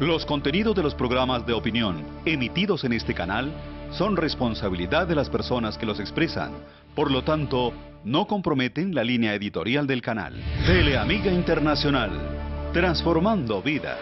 Los contenidos de los programas de opinión emitidos en este canal son responsabilidad de las personas que los expresan. Por lo tanto, no comprometen la línea editorial del canal. Teleamiga Internacional, transformando vidas.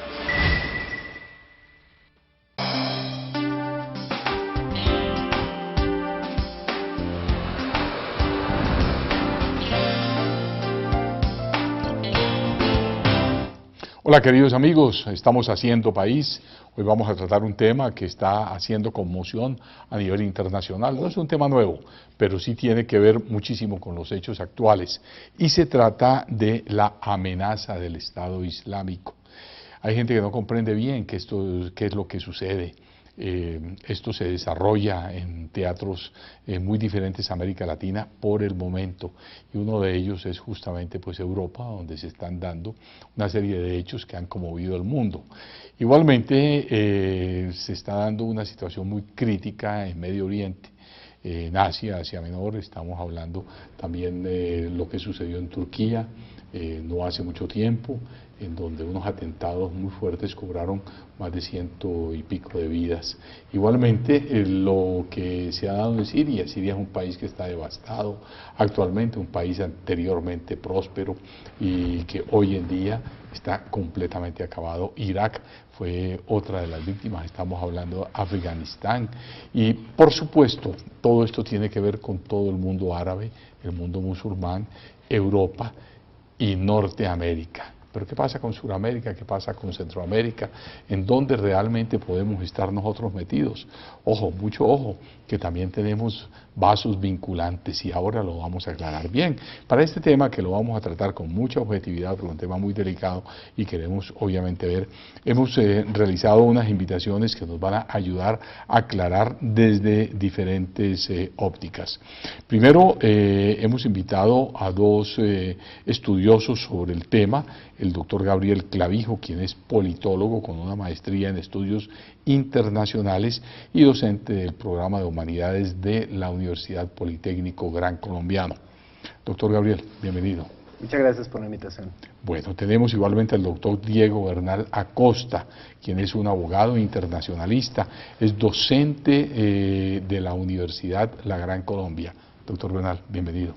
Hola queridos amigos, estamos haciendo país. Hoy vamos a tratar un tema que está haciendo conmoción a nivel internacional. No es un tema nuevo, pero sí tiene que ver muchísimo con los hechos actuales. Y se trata de la amenaza del Estado Islámico. Hay gente que no comprende bien qué es lo que sucede. Esto se desarrolla en teatros muy diferentes a América Latina por el momento, y uno de ellos es justamente pues Europa, donde se están dando una serie de hechos que han conmovido el mundo. Igualmente se está dando una situación muy crítica en Medio Oriente. En Asia Menor estamos hablando también de lo que sucedió en Turquía no hace mucho tiempo, en donde unos atentados muy fuertes cobraron más de 100 y pico de vidas. Igualmente lo que se ha dado en Siria. Siria es un país que está devastado actualmente, un país anteriormente próspero y que hoy en día está completamente acabado. Irak fue otra de las víctimas, estamos hablando de Afganistán, y por supuesto todo esto tiene que ver con todo el mundo árabe, el mundo musulmán, Europa y Norteamérica. Pero ¿qué pasa con Sudamérica? ¿Qué pasa con Centroamérica? ¿En dónde realmente podemos estar nosotros metidos? Ojo, mucho ojo, que también tenemos vasos vinculantes, y ahora lo vamos a aclarar bien. Para este tema, que lo vamos a tratar con mucha objetividad, porque es un tema muy delicado y queremos obviamente ver, hemos realizado unas invitaciones que nos van a ayudar a aclarar desde diferentes ópticas. Primero, hemos invitado a dos estudiosos sobre el tema, el doctor Gabriel Clavijo, quien es politólogo con una maestría en estudios internacionales y docente del programa de humanidades de la Universidad Politécnico Gran Colombiano. Doctor Gabriel, bienvenido. Muchas gracias por la invitación. Bueno, tenemos igualmente al doctor Diego Bernal Acosta, quien es un abogado internacionalista, es docente de la Universidad La Gran Colombia. Doctor Bernal, bienvenido.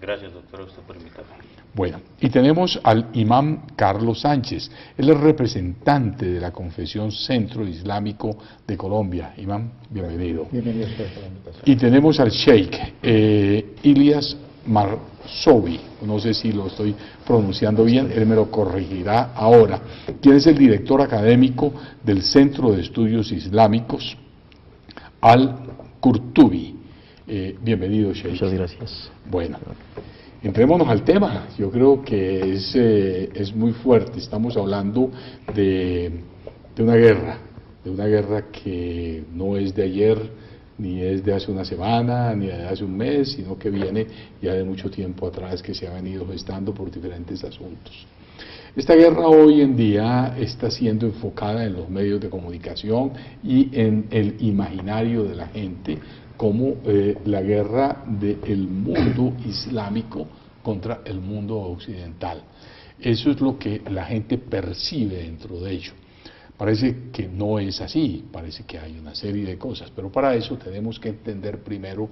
Gracias, doctor, a usted por invitarme. Bueno, y tenemos al imam Carlos Sánchez, él es representante de la Confesión Centro Islámico de Colombia. Imam, bienvenido. Bienvenido a usted por la invitación. Y tenemos al sheikh Ilyas Marzovi, no sé si lo estoy pronunciando bien, él me lo corregirá ahora, quien es el director académico del Centro de Estudios Islámicos Al-Qurtubi. Bienvenido, sheikh. Muchas gracias. Bueno, entrémonos al tema. Yo creo que es muy fuerte. Estamos hablando de una guerra que no es de ayer, ni es de hace una semana, ni de hace un mes, sino que viene ya de mucho tiempo atrás, que se ha venido gestando por diferentes asuntos. Esta guerra hoy en día está siendo enfocada en los medios de comunicación y en el imaginario de la gente como la guerra del mundo islámico contra el mundo occidental. Eso es lo que la gente percibe dentro de ello. Parece que no es así, parece que hay una serie de cosas, pero para eso tenemos que entender primero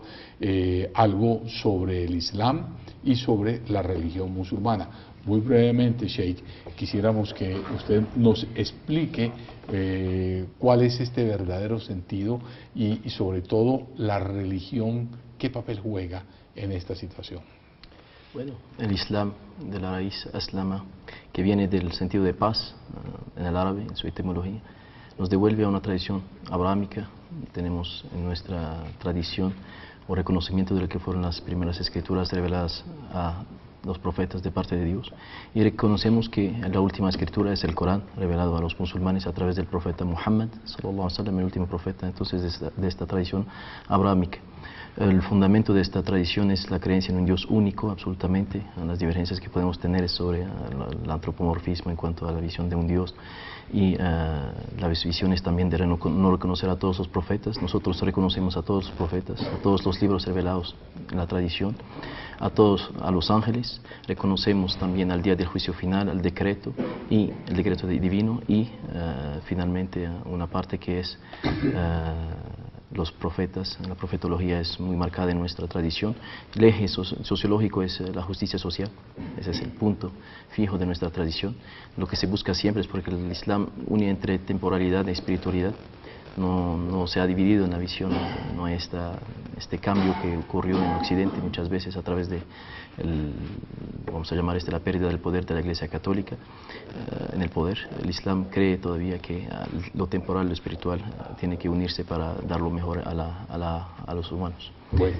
algo sobre el Islam y sobre la religión musulmana. Muy brevemente, Sheikh, quisiéramos que usted nos explique cuál es este verdadero sentido y sobre todo la religión, qué papel juega en esta situación. Bueno, el Islam, de la raíz aslama, que viene del sentido de paz en el árabe, en su etimología, nos devuelve a una tradición abrahámica. Tenemos en nuestra tradición o reconocimiento de lo que fueron las primeras escrituras reveladas a los profetas de parte de Dios, y reconocemos que la última escritura es el Corán, revelado a los musulmanes a través del profeta Muhammad sallallahu alaihi wa sallam, el último profeta entonces de esta tradición abrahámica. El fundamento de esta tradición es la creencia en un Dios único, absolutamente. Las divergencias que podemos tener es sobre el antropomorfismo en cuanto a la visión de un Dios, y la visión es también de no reconocer a todos los profetas. Nosotros reconocemos a todos los profetas, a todos los libros revelados en la tradición, a los ángeles. Reconocemos también al día del juicio final, el decreto divino, y finalmente una parte que es los profetas. La profetología es muy marcada en nuestra tradición. El eje sociológico es la justicia social. Ese es el punto fijo de nuestra tradición. Lo que se busca siempre es porque el Islam une entre temporalidad y espiritualidad. No se ha dividido en la visión, no hay este cambio que ocurrió en Occidente muchas veces a través de, vamos a llamar la pérdida del poder de la Iglesia Católica en el poder. El Islam cree todavía que lo temporal y lo espiritual tiene que unirse para dar lo mejor a los humanos. Bueno,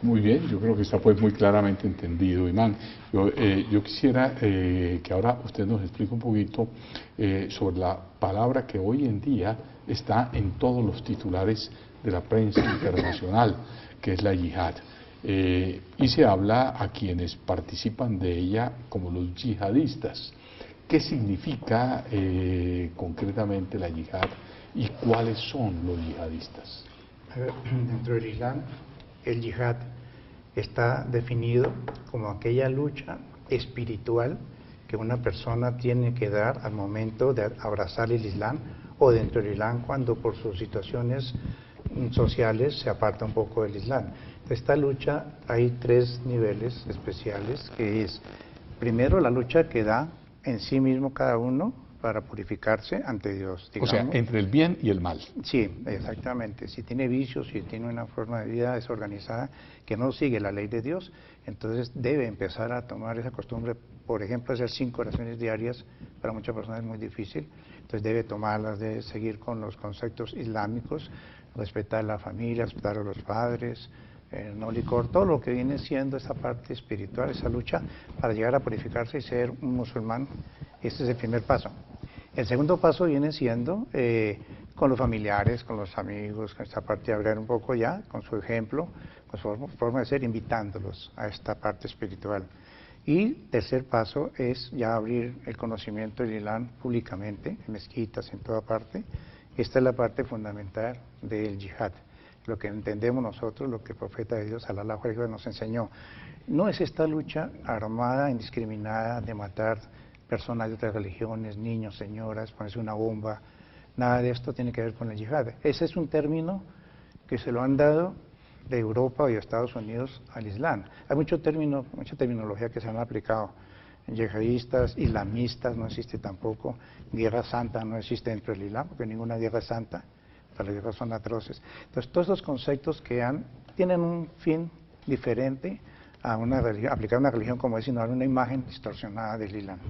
muy bien, yo creo que está pues muy claramente entendido, Imán. Yo quisiera que ahora usted nos explique un poquito sobre la palabra que hoy en día está en todos los titulares de la prensa internacional, que es la yihad. Y se habla a quienes participan de ella como los yihadistas. ¿Qué significa concretamente la yihad y cuáles son los yihadistas? Dentro del Islam, el yihad está definido como aquella lucha espiritual que una persona tiene que dar al momento de abrazar el Islam, o dentro del Islam cuando por sus situaciones sociales se aparta un poco del Islam. Esta lucha hay 3 niveles especiales, que es primero la lucha que da en sí mismo cada uno para purificarse ante Dios, digamos. O sea, entre el bien y el mal. Sí, exactamente. Si tiene vicios, si tiene una forma de vida desorganizada que no sigue la ley de Dios, entonces debe empezar a tomar esa costumbre. Por ejemplo, hacer 5 oraciones diarias para muchas personas es muy difícil, entonces debe tomarlas, debe seguir con los conceptos islámicos, respetar la familia, respetar a los padres, no licor, todo lo que viene siendo esa parte espiritual, esa lucha para llegar a purificarse y ser un musulmán. Este es el primer paso. El segundo paso viene siendo con los familiares, con los amigos, con esta parte de hablar un poco ya, con su ejemplo, con su forma de ser, invitándolos a esta parte espiritual. Y tercer paso es ya abrir el conocimiento del Islam públicamente, en mezquitas, en toda parte. Esta es la parte fundamental del yihad, lo que entendemos nosotros, lo que el profeta de Dios, sallallahu alaihi wa sallam, nos enseñó. No es esta lucha armada, indiscriminada, de matar personas de otras religiones, niños, señoras, ponerse una bomba, nada de esto tiene que ver con el yihad. Ese es un término que se lo han dado de Europa y de Estados Unidos al Islam. Hay mucha terminología que se han aplicado. Yihadistas, islamistas, no existe tampoco. Guerra santa no existe dentro del Islam, porque ninguna guerra es santa, las guerras son atroces. Entonces, todos esos conceptos que tienen un fin diferente a una religión, aplicar una religión como es, sino dar una imagen distorsionada del Islam.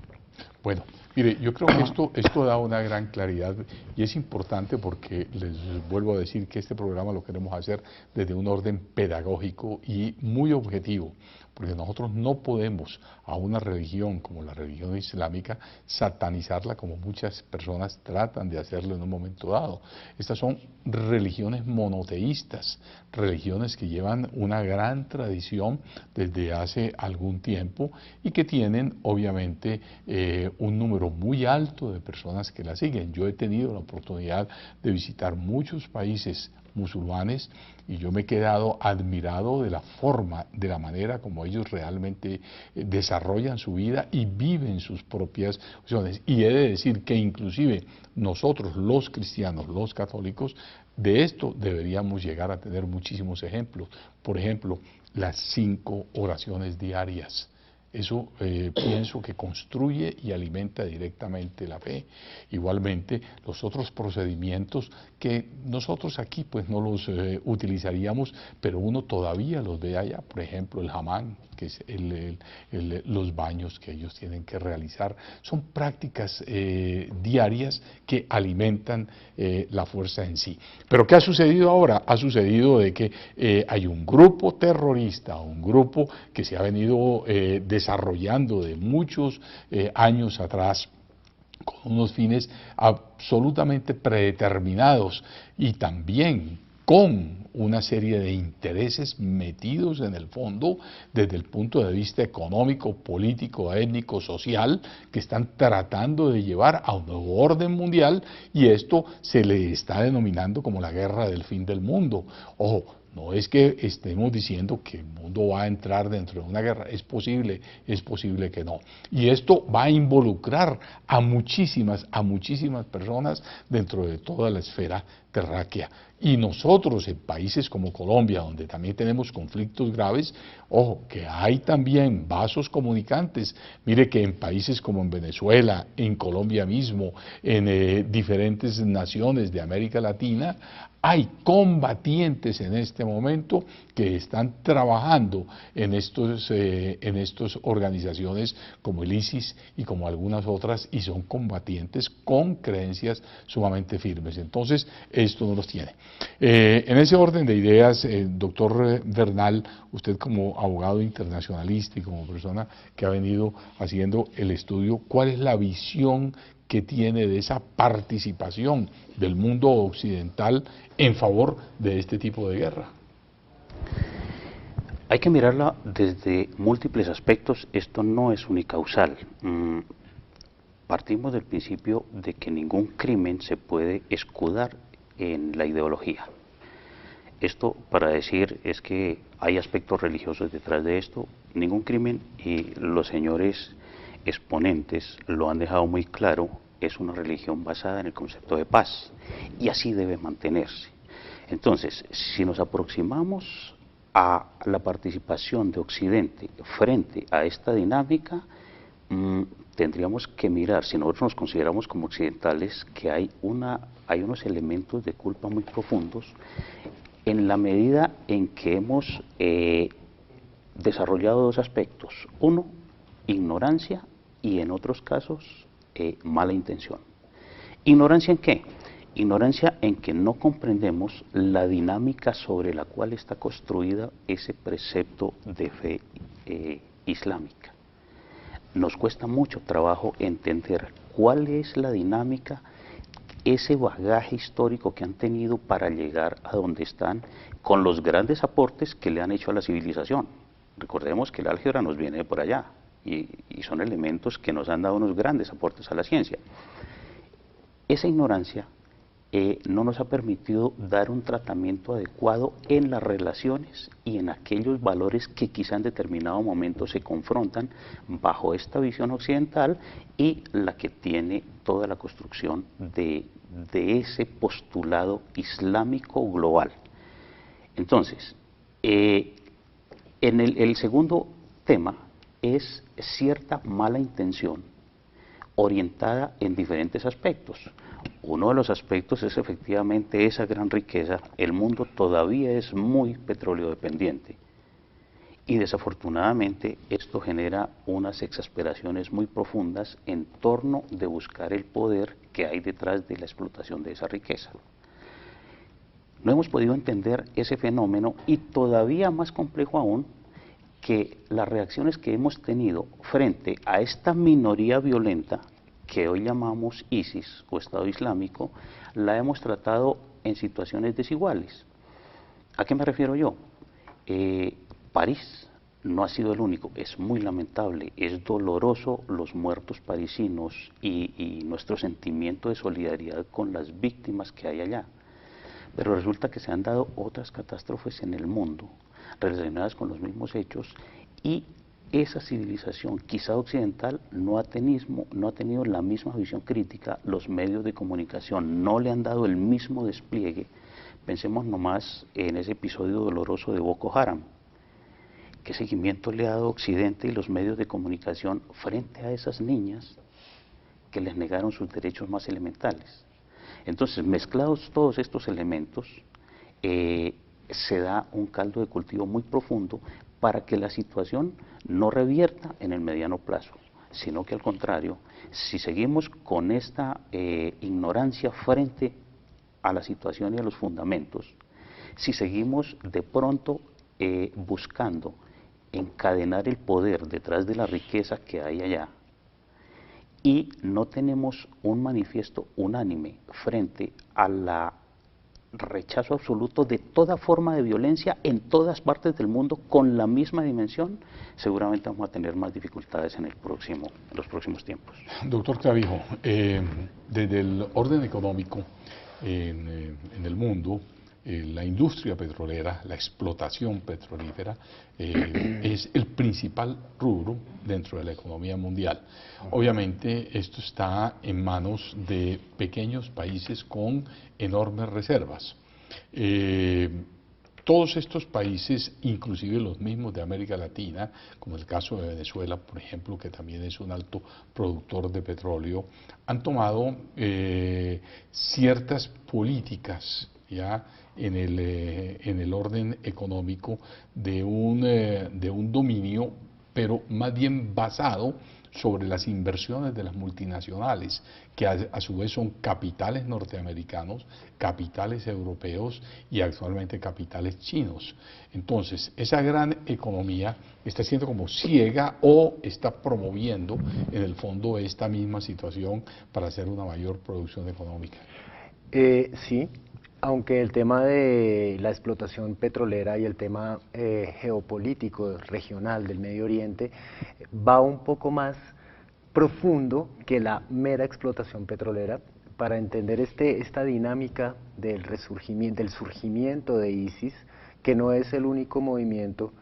Bueno, mire, yo creo que esto da una gran claridad y es importante porque les vuelvo a decir que este programa lo queremos hacer desde un orden pedagógico y muy objetivo, porque nosotros no podemos a una religión como la religión islámica satanizarla como muchas personas tratan de hacerlo en un momento dado. Estas son religiones monoteístas, religiones que llevan una gran tradición desde hace algún tiempo y que tienen obviamente un número muy alto de personas que la siguen. Yo he tenido la oportunidad de visitar muchos países musulmanes y yo me he quedado admirado de la forma, de la manera como ellos realmente desarrollan su vida y viven sus propias opciones. Y he de decir que inclusive nosotros los cristianos, los católicos, de esto deberíamos llegar a tener muchísimos ejemplos. Por ejemplo, las 5 oraciones diarias. Eso pienso que construye y alimenta directamente la fe. Igualmente, los otros procedimientos que nosotros aquí pues no los utilizaríamos, pero uno todavía los ve allá, por ejemplo el hamán, que es los baños que ellos tienen que realizar. Son prácticas diarias que alimentan la fuerza en sí. Pero ¿qué ha sucedido ahora? Ha sucedido de que hay un grupo terrorista, un grupo que se ha venido desarrollando de muchos años atrás, con unos fines absolutamente predeterminados y también con una serie de intereses metidos en el fondo desde el punto de vista económico, político, étnico, social, que están tratando de llevar a un nuevo orden mundial, y esto se le está denominando como la guerra del fin del mundo. Ojo, no es que estemos diciendo que el mundo va a entrar dentro de una guerra, es posible que no. Y esto va a involucrar a muchísimas personas dentro de toda la esfera terráquea. Y nosotros en países como Colombia, donde también tenemos conflictos graves, ojo, que hay también vasos comunicantes. Mire que en países como en Venezuela, en Colombia mismo, en diferentes naciones de América Latina, hay combatientes en este momento que están trabajando en estos organizaciones como el ISIS y como algunas otras, y son combatientes con creencias sumamente firmes. Entonces, esto no los tiene. En ese orden de ideas, doctor Bernal, usted como abogado internacionalista y como persona que ha venido haciendo el estudio, ¿cuál es la visión que tiene de esa participación del mundo occidental en favor de este tipo de guerra? Hay que mirarla desde múltiples aspectos. Esto no es unicausal. Partimos del principio de que ningún crimen se puede escudar en la ideología. Esto para decir es que hay aspectos religiosos detrás de esto. Ningún crimen, y los señores exponentes lo han dejado muy claro, es una religión basada en el concepto de paz, y así debe mantenerse. Entonces, si nos aproximamos a la participación de Occidente frente a esta dinámica, tendríamos que mirar, si nosotros nos consideramos como occidentales, que hay unos elementos de culpa muy profundos en la medida en que hemos desarrollado dos aspectos. Uno, ignorancia, y en otros casos, mala intención. ¿Ignorancia en qué? Ignorancia en que no comprendemos la dinámica sobre la cual está construida ese precepto de fe islámica. Nos cuesta mucho trabajo entender cuál es la dinámica, ese bagaje histórico que han tenido para llegar a donde están, con los grandes aportes que le han hecho a la civilización. Recordemos que el álgebra nos viene de por allá, y son elementos que nos han dado unos grandes aportes a la ciencia. Esa ignorancia no nos ha permitido dar un tratamiento adecuado en las relaciones y en aquellos valores que quizá en determinado momento se confrontan bajo esta visión occidental y la que tiene toda la construcción de ese postulado islámico global. Entonces, en el segundo tema es cierta mala intención orientada en diferentes aspectos. Uno de los aspectos es efectivamente esa gran riqueza. El mundo todavía es muy petróleo dependiente y desafortunadamente esto genera unas exasperaciones muy profundas en torno de buscar el poder que hay detrás de la explotación de esa riqueza. No hemos podido entender ese fenómeno, y todavía más complejo aún, que las reacciones que hemos tenido frente a esta minoría violenta que hoy llamamos ISIS o Estado Islámico, la hemos tratado en situaciones desiguales. ¿A qué me refiero yo? París no ha sido el único, es muy lamentable, es doloroso los muertos parisinos y nuestro sentimiento de solidaridad con las víctimas que hay allá. Pero resulta que se han dado otras catástrofes en el mundo relacionadas con los mismos hechos, y esa civilización, quizá occidental, no ha tenido la misma visión crítica, los medios de comunicación no le han dado el mismo despliegue. Pensemos nomás en ese episodio doloroso de Boko Haram. ¿Qué seguimiento le ha dado Occidente y los medios de comunicación frente a esas niñas que les negaron sus derechos más elementales? Entonces, mezclados todos estos elementos, se da un caldo de cultivo muy profundo para que la situación no revierta en el mediano plazo, sino que al contrario, si seguimos con esta ignorancia frente a la situación y a los fundamentos, si seguimos de pronto buscando encadenar el poder detrás de la riqueza que hay allá, y no tenemos un manifiesto unánime frente a la rechazo absoluto de toda forma de violencia en todas partes del mundo con la misma dimensión, seguramente vamos a tener más dificultades en los próximos tiempos. Doctor Clavijo, desde el orden económico en el mundo, la industria petrolera, la explotación petrolífera, es el principal rubro dentro de la economía mundial. Obviamente esto está en manos de pequeños países con enormes reservas. Todos estos países, inclusive los mismos de América Latina, como el caso de Venezuela, por ejemplo, que también es un alto productor de petróleo, han tomado ciertas políticas ya en el orden económico de un dominio, pero más bien basado sobre las inversiones de las multinacionales, que a su vez son capitales norteamericanos, capitales europeos y actualmente capitales chinos. Entonces, esa gran economía está siendo como ciega o está promoviendo en el fondo esta misma situación para hacer una mayor producción económica. Sí, aunque el tema de la explotación petrolera y el tema geopolítico regional del Medio Oriente va un poco más profundo que la mera explotación petrolera. Para entender esta dinámica del surgimiento de ISIS, que no es el único movimiento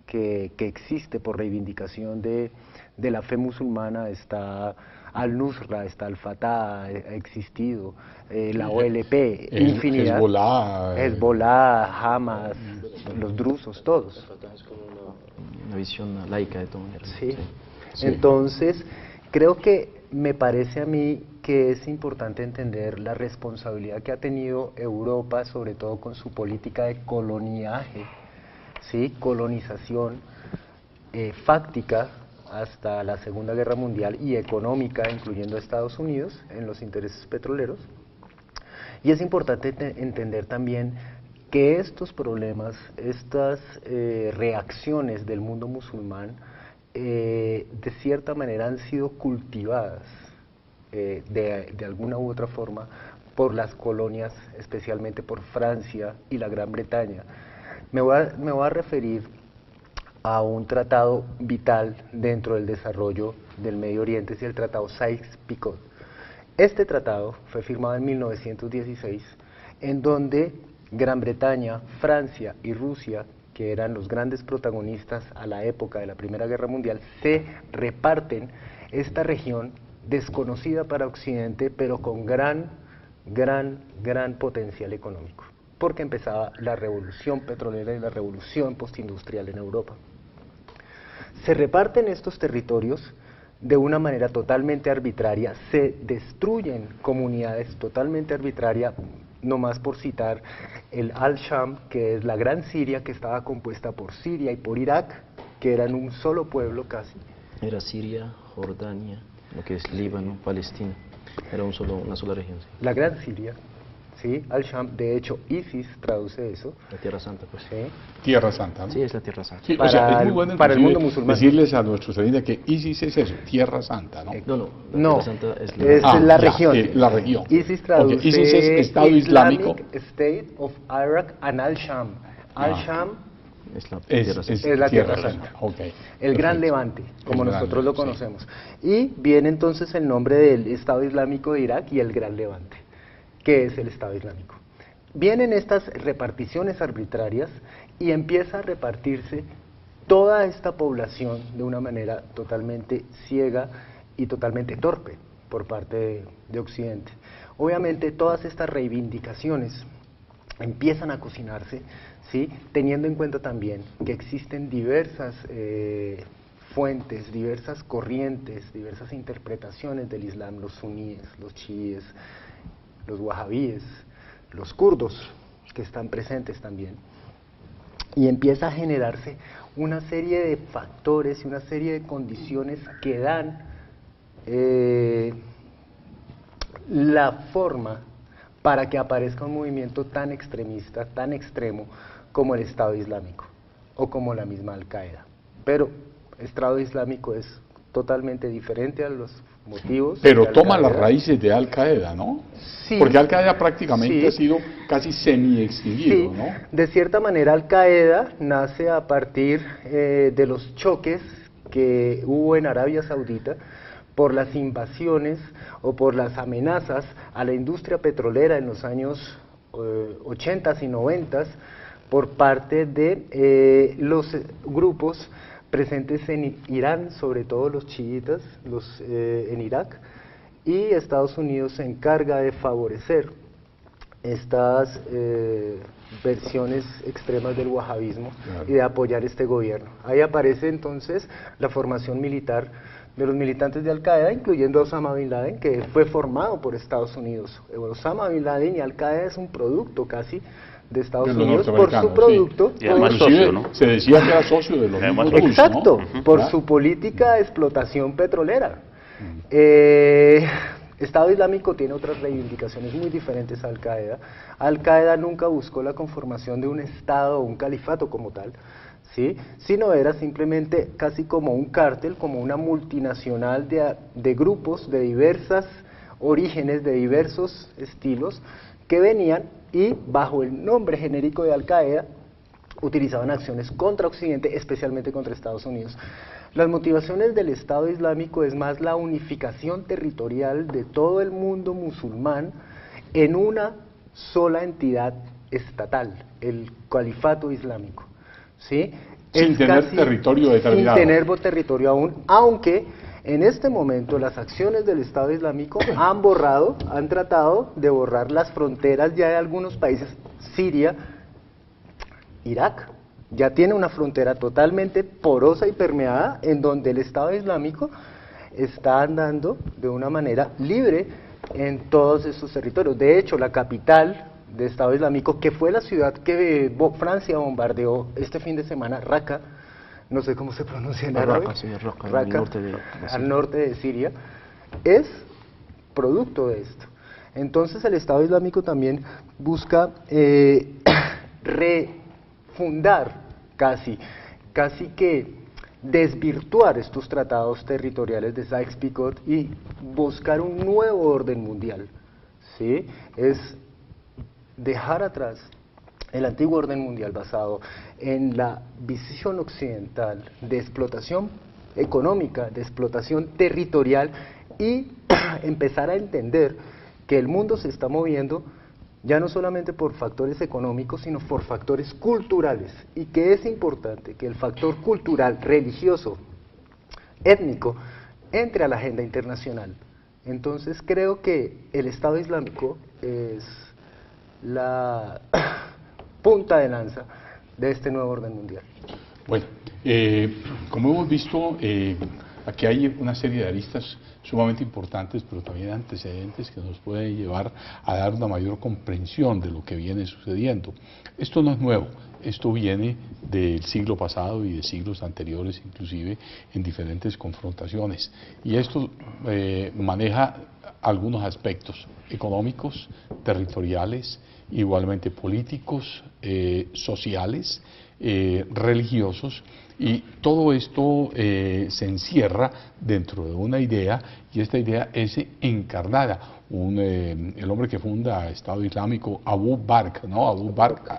que existe por reivindicación de la fe musulmana, está Al-Nusra, está Al-Fatah, ha existido, la OLP, infinidad, Hezbollah, Hamas, los drusos, todos. Es como una visión laica de todas maneras. Sí. Sí. Entonces, creo que me parece a mí que es importante entender la responsabilidad que ha tenido Europa, sobre todo con su política de coloniaje, ¿sí? Colonización fáctica hasta la Segunda Guerra Mundial y económica, incluyendo a Estados Unidos, en los intereses petroleros. Y es importante entender también que estos problemas, estas reacciones del mundo musulmán, de cierta manera han sido cultivadas de alguna u otra forma por las colonias, especialmente por Francia y la Gran Bretaña. Me voy a referir a un tratado vital dentro del desarrollo del Medio Oriente, es el tratado Sykes-Picot. Este tratado fue firmado en 1916, en donde Gran Bretaña, Francia y Rusia, que eran los grandes protagonistas a la época de la Primera Guerra Mundial, se reparten esta región desconocida para Occidente, pero con gran potencial económico, porque empezaba la revolución petrolera y la revolución postindustrial en Europa. Se reparten estos territorios de una manera totalmente arbitraria, se destruyen comunidades totalmente arbitrarias, nomás por citar el Al-Sham, que es la Gran Siria, que estaba compuesta por Siria y por Irak, que eran un solo pueblo casi. Era Siria, Jordania, lo que es Líbano, Palestina, era una sola región. Sí. La Gran Siria, ¿sí? Al-Sham, de hecho ISIS traduce eso. La Tierra Santa, pues. ¿Sí? Tierra Santa, ¿no? Sí, es la Tierra Santa. Sí, o sea, es muy bueno para el mundo musulmán decirles a nuestros oyentes que ISIS es eso, Tierra Santa, ¿no? No, la Tierra Santa es la región. La región. ISIS traduce okay. ISIS es Estado Islámico. State of Iraq and Al-Sham. Al-Sham es la Tierra Santa. Es la Tierra Santa. Okay. El Gran Levante, como nosotros lo conocemos. Sí. Y viene entonces el nombre del Estado Islámico de Irak y el Gran Levante, que es el Estado Islámico. Vienen estas reparticiones arbitrarias y empieza a repartirse toda esta población de una manera totalmente ciega y totalmente torpe por parte de Occidente. Obviamente todas estas reivindicaciones empiezan a cocinarse, ¿sí? Teniendo en cuenta también que existen diversas fuentes, diversas corrientes, diversas interpretaciones del Islam, los suníes, los chiíes, los wahabíes, los kurdos, que están presentes también, y empieza a generarse una serie de factores y una serie de condiciones que dan la forma para que aparezca un movimiento tan extremista, tan extremo como el Estado Islámico o como la misma Al-Qaeda. Pero el Estado Islámico es totalmente diferente a los motivos. Pero de toma las Al-Qaeda. raíces de Al-Qaeda, ¿no? Sí. Porque Al-Qaeda prácticamente Sí. ha sido casi semi-extinguido, Sí, ¿no? de cierta manera Al-Qaeda nace a partir de los choques que hubo en Arabia Saudita por las invasiones o por las amenazas a la industria petrolera en los años 80s y 90s por parte de los grupos presentes en Irán, sobre todo los chiitas, en Irak, y Estados Unidos se encarga de favorecer estas versiones extremas del wahabismo Claro. y de apoyar este gobierno. Ahí aparece entonces la formación militar de los militantes de Al-Qaeda, incluyendo a Osama Bin Laden, que fue formado por Estados Unidos. Osama Bin Laden y Al-Qaeda es un producto casi de Estados De los Unidos por su norteamericanos, producto. Y además por- socio, Inclusive ¿no? se decía que era socio de los Además mismos Bush, Exacto, ¿no? por ¿verdad? su política de explotación petrolera. Estado Islámico tiene otras reivindicaciones muy diferentes a Al-Qaeda. Al-Qaeda nunca buscó la conformación de un Estado o un califato como tal, ¿sí? Sino era simplemente casi como un cártel, como una multinacional de grupos de diversas orígenes, de diversos estilos, que venían y bajo el nombre genérico de Al-Qaeda utilizaban acciones contra Occidente, especialmente contra Estados Unidos. Las motivaciones del Estado Islámico es más la unificación territorial de todo el mundo musulmán en una sola entidad estatal, el Califato Islámico, ¿sí? Sin Es tener casi territorio determinado. Sin tener territorio aún, aunque en este momento las acciones del Estado Islámico han tratado de borrar las fronteras ya de algunos países. Siria, Irak ya tiene una frontera totalmente porosa y permeada en donde el Estado Islámico está andando de una manera libre en todos esos territorios. De hecho, la capital del Estado Islámico, que fue la ciudad que Francia bombardeó este fin de semana, Raqqa, no sé cómo se pronuncia en árabe, Raqqa, sí, Raqqa, al Raqqa, norte de Siria. al norte de Siria, es producto de esto. Entonces el Estado Islámico también busca refundar casi que desvirtuar estos tratados territoriales de Sykes-Picot y buscar un nuevo orden mundial, ¿sí? Es dejar atrás el antiguo orden mundial basado en la visión occidental de explotación económica, de explotación territorial y empezar a entender que el mundo se está moviendo ya no solamente por factores económicos, sino por factores culturales, y que es importante que el factor cultural, religioso, étnico, entre a la agenda internacional. Entonces creo que el Estado Islámico es la punta de lanza de este nuevo orden mundial. Bueno, como hemos visto, aquí hay una serie de aristas sumamente importantes, pero también antecedentes que nos pueden llevar a dar una mayor comprensión de lo que viene sucediendo. Esto no es nuevo, esto viene del siglo pasado y de siglos anteriores, inclusive en diferentes confrontaciones. Y esto maneja algunos aspectos económicos, territoriales, igualmente políticos, sociales, religiosos, y todo esto se encierra dentro de una idea, y esta idea es encarnada. El hombre que funda Estado Islámico, Abu Bakr, ¿no? Abu Bakr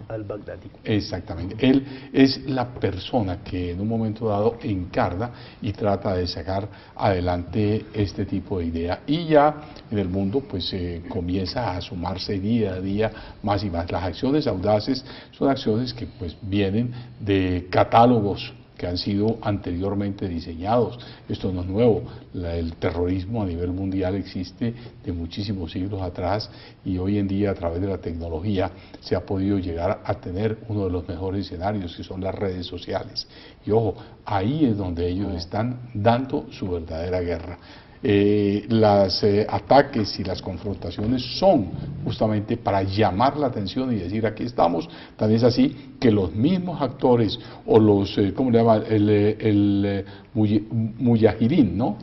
al-Baghdadi. Exactamente. Él es la persona que en un momento dado encarna y trata de sacar adelante este tipo de idea. Y ya en el mundo pues comienza a sumarse día a día más y más. Las acciones audaces son acciones que pues vienen de catálogos que han sido anteriormente diseñados. Esto no es nuevo, el terrorismo a nivel mundial existe de muchísimos siglos atrás, y hoy en día a través de la tecnología se ha podido llegar a tener uno de los mejores escenarios, que son las redes sociales. Y ojo, ahí es donde ellos están dando su verdadera guerra. Los ataques y las confrontaciones son justamente para llamar la atención y decir aquí estamos. También es así que los mismos actores o los, ¿cómo le llaman? El muyahirín, ¿no?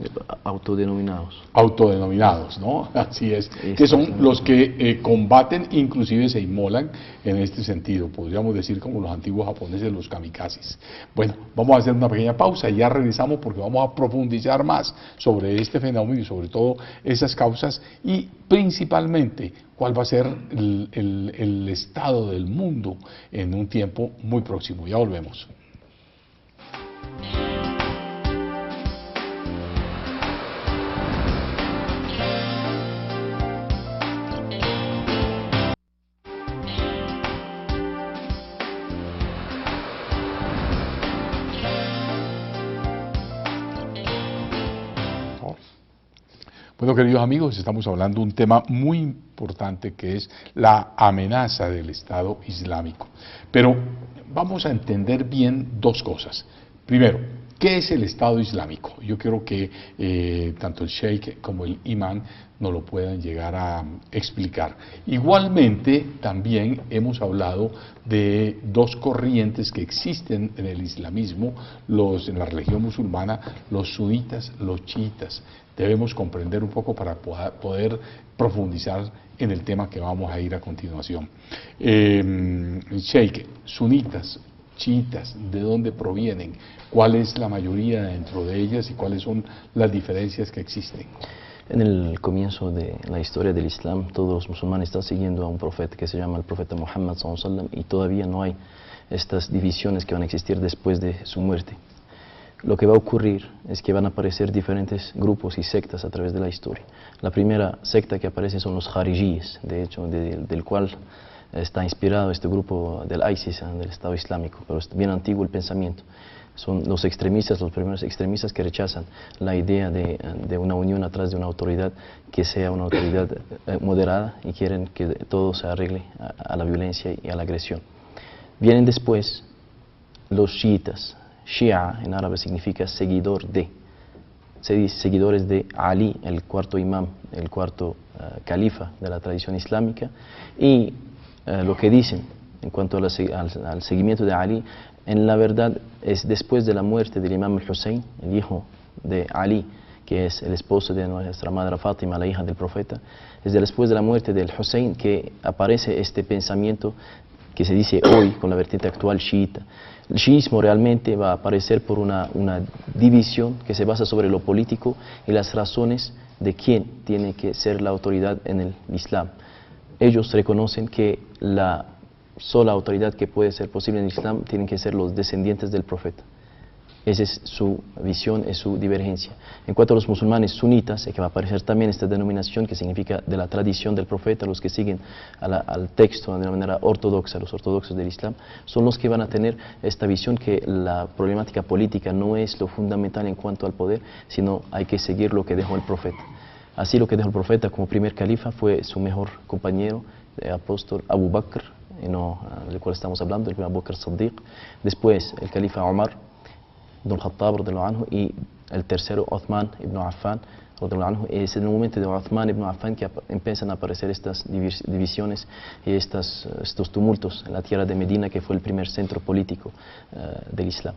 Autodenominados. Autodenominados, ¿no? Así es, que son los que combaten, inclusive se inmolan en este sentido, podríamos decir como los antiguos japoneses, los kamikazes. Bueno, vamos a hacer una pequeña pausa y ya regresamos porque vamos a profundizar más sobre este fenómeno y sobre todo esas causas y principalmente cuál va a ser el estado del mundo en un tiempo muy próximo. Ya volvemos. Bueno, queridos amigos, estamos hablando de un tema muy importante que es la amenaza del Estado Islámico. Pero vamos a entender bien dos cosas. Primero, ¿qué es el Estado Islámico? Yo quiero que tanto el Sheikh como el imán nos lo puedan llegar a explicar. Igualmente, también hemos hablado de dos corrientes que existen en el islamismo, en la religión musulmana, los sunitas, los chiitas. Debemos comprender un poco para poder profundizar en el tema que vamos a ir a continuación. Sheikh, sunitas, chiitas, ¿de dónde provienen? ¿Cuál es la mayoría dentro de ellas y cuáles son las diferencias que existen? En el comienzo de la historia del Islam, todos los musulmanes están siguiendo a un profeta que se llama el profeta Muhammad ﷺ, y todavía no hay estas divisiones que van a existir después de su muerte. Lo que va a ocurrir es que van a aparecer diferentes grupos y sectas a través de la historia. La primera secta que aparece son los Jarijis, de hecho, del cual está inspirado este grupo del ISIS, del Estado Islámico, pero es bien antiguo el pensamiento. Son los extremistas, los primeros extremistas que rechazan la idea de una unión atrás de una autoridad que sea una autoridad moderada y quieren que todo se arregle a la violencia y a la agresión. Vienen después los chiitas. Shia en árabe significa seguidor de. Se dice seguidores de Ali, el cuarto imam, el cuarto califa de la tradición islámica, y lo que dicen en cuanto al seguimiento de Ali, en la verdad es después de la muerte del imam al-Hussein, el hijo de Ali, que es el esposo de nuestra madre Fátima, la hija del profeta. Es después de la muerte del Hussein que aparece este pensamiento que se dice hoy con la vertiente actual chiita. El chiismo realmente va a aparecer por una división que se basa sobre lo político y las razones de quién tiene que ser la autoridad en el Islam. Ellos reconocen que la sola autoridad que puede ser posible en el Islam tienen que ser los descendientes del profeta. Esa es su visión, es su divergencia. En cuanto a los musulmanes sunitas, que va a aparecer también esta denominación que significa de la tradición del profeta, los que siguen al texto de una manera ortodoxa, los ortodoxos del Islam, son los que van a tener esta visión que la problemática política no es lo fundamental en cuanto al poder, sino hay que seguir lo que dejó el profeta. Así lo que dejó el profeta como primer califa fue su mejor compañero, apóstol Abu Bakr, del cual estamos hablando, el Abu Bakr Siddiq. Después el califa Omar ibn al-Khattab, y el tercero Uthman ibn Affan. Es en el momento de Uthman ibn Affan que empiezan a aparecer estas divisiones y estos tumultos en la tierra de Medina, que fue el primer centro político del Islam.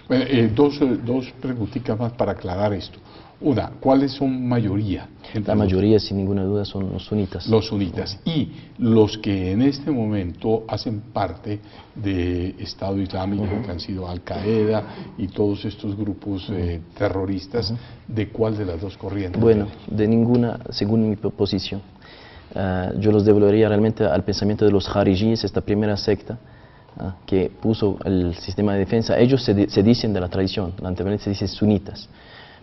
Bueno, dos preguntitas más para aclarar esto. Una, ¿cuáles son mayoría? La mayoría, sin ninguna duda, son los sunitas. Los sunitas. Y los que en este momento hacen parte de Estado Islámico, que han sido Al-Qaeda y todos estos grupos terroristas, ¿de cuál de las dos corrientes? Bueno, de ninguna, según mi posición. Yo los devolvería realmente al pensamiento de los Jarijis, esta primera secta que puso el sistema de defensa. Ellos se dicen de la tradición, lamentablemente se dice sunitas.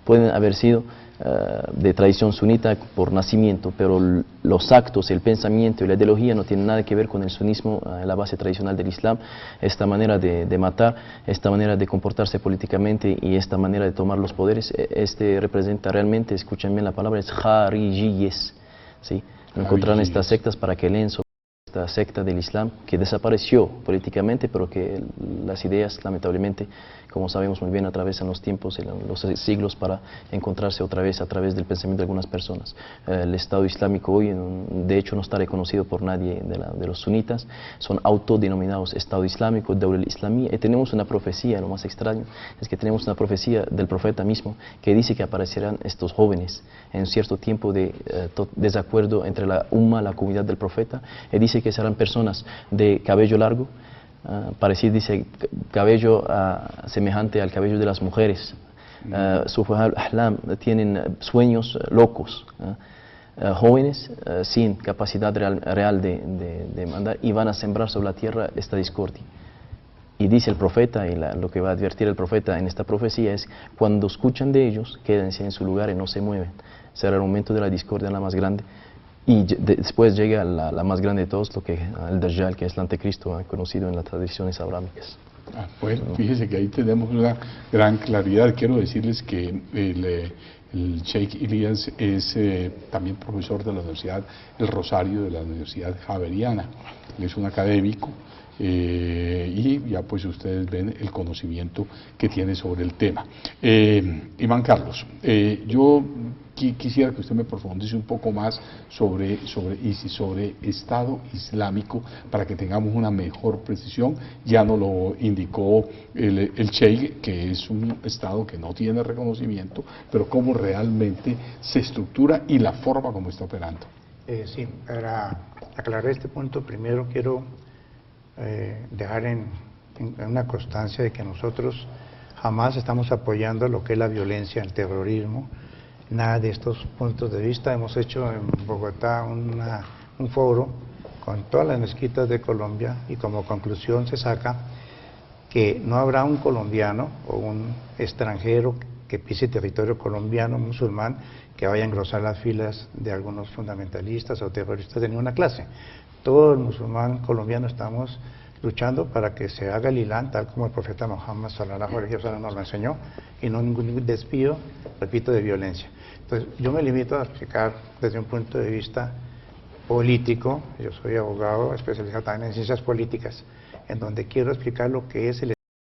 Pueden haber sido de tradición sunita por nacimiento, pero los actos, el pensamiento y la ideología no tienen nada que ver con el sunismo, la base tradicional del Islam. Esta manera de matar, esta manera de comportarse políticamente y esta manera de tomar los poderes, representa realmente, escuchen bien la palabra, es jarijiyes, ¿sí? Encontrarán estas sectas para que leen sobre esta secta del Islam que desapareció políticamente, pero que las ideas, lamentablemente, como sabemos muy bien, atravesan los tiempos y los siglos para encontrarse otra vez a través del pensamiento de algunas personas. El Estado Islámico hoy, de hecho, no está reconocido por nadie de los sunitas, son autodenominados Estado Islámico, Dawla al-Islamiyya, y tenemos una profecía, lo más extraño es que tenemos una profecía del profeta mismo que dice que aparecerán estos jóvenes en cierto tiempo de desacuerdo entre la umma, la comunidad del profeta, y dice que serán personas de cabello largo, parecido, dice, cabello semejante al cabello de las mujeres, Sufahal ahlam, tienen sueños locos, jóvenes sin capacidad real de mandar, y van a sembrar sobre la tierra esta discordia. Y dice el profeta, y lo que va a advertir el profeta en esta profecía es: cuando escuchan de ellos, quédense en su lugar y no se mueven. Será el momento de la discordia la más grande. Y después llega la más grande de todos, el Dajjal, que es el anticristo, conocido en las tradiciones abrámicas. Bueno, fíjese que ahí tenemos una gran claridad. Quiero decirles que el Sheikh Ilyas es también profesor de la Universidad El Rosario, de la Universidad Javeriana. Él es un académico. Y ya pues ustedes ven el conocimiento que tiene sobre el tema. Iván Carlos, yo quisiera que usted me profundice un poco más sobre Estado Islámico para que tengamos una mejor precisión. Ya nos lo indicó el Sheikh, que es un Estado que no tiene reconocimiento, pero cómo realmente se estructura y la forma como está operando. Sí, para aclarar este punto, primero quiero dejar en una constancia de que nosotros jamás estamos apoyando lo que es la violencia, el terrorismo, nada de estos puntos de vista. Hemos hecho en Bogotá un foro con todas las mezquitas de Colombia y como conclusión se saca que no habrá un colombiano o un extranjero que pise territorio colombiano, musulmán, que vaya a engrosar las filas de algunos fundamentalistas o terroristas de ninguna clase. Todo el musulmán colombiano estamos luchando para que se haga el Islam tal como el profeta Muhammad sallallahu alaihi wasallam nos lo enseñó, y no ningún desvío, repito, de violencia. Entonces yo me limito a explicar desde un punto de vista político. Yo soy abogado especializado también en ciencias políticas, en donde quiero explicar lo que es el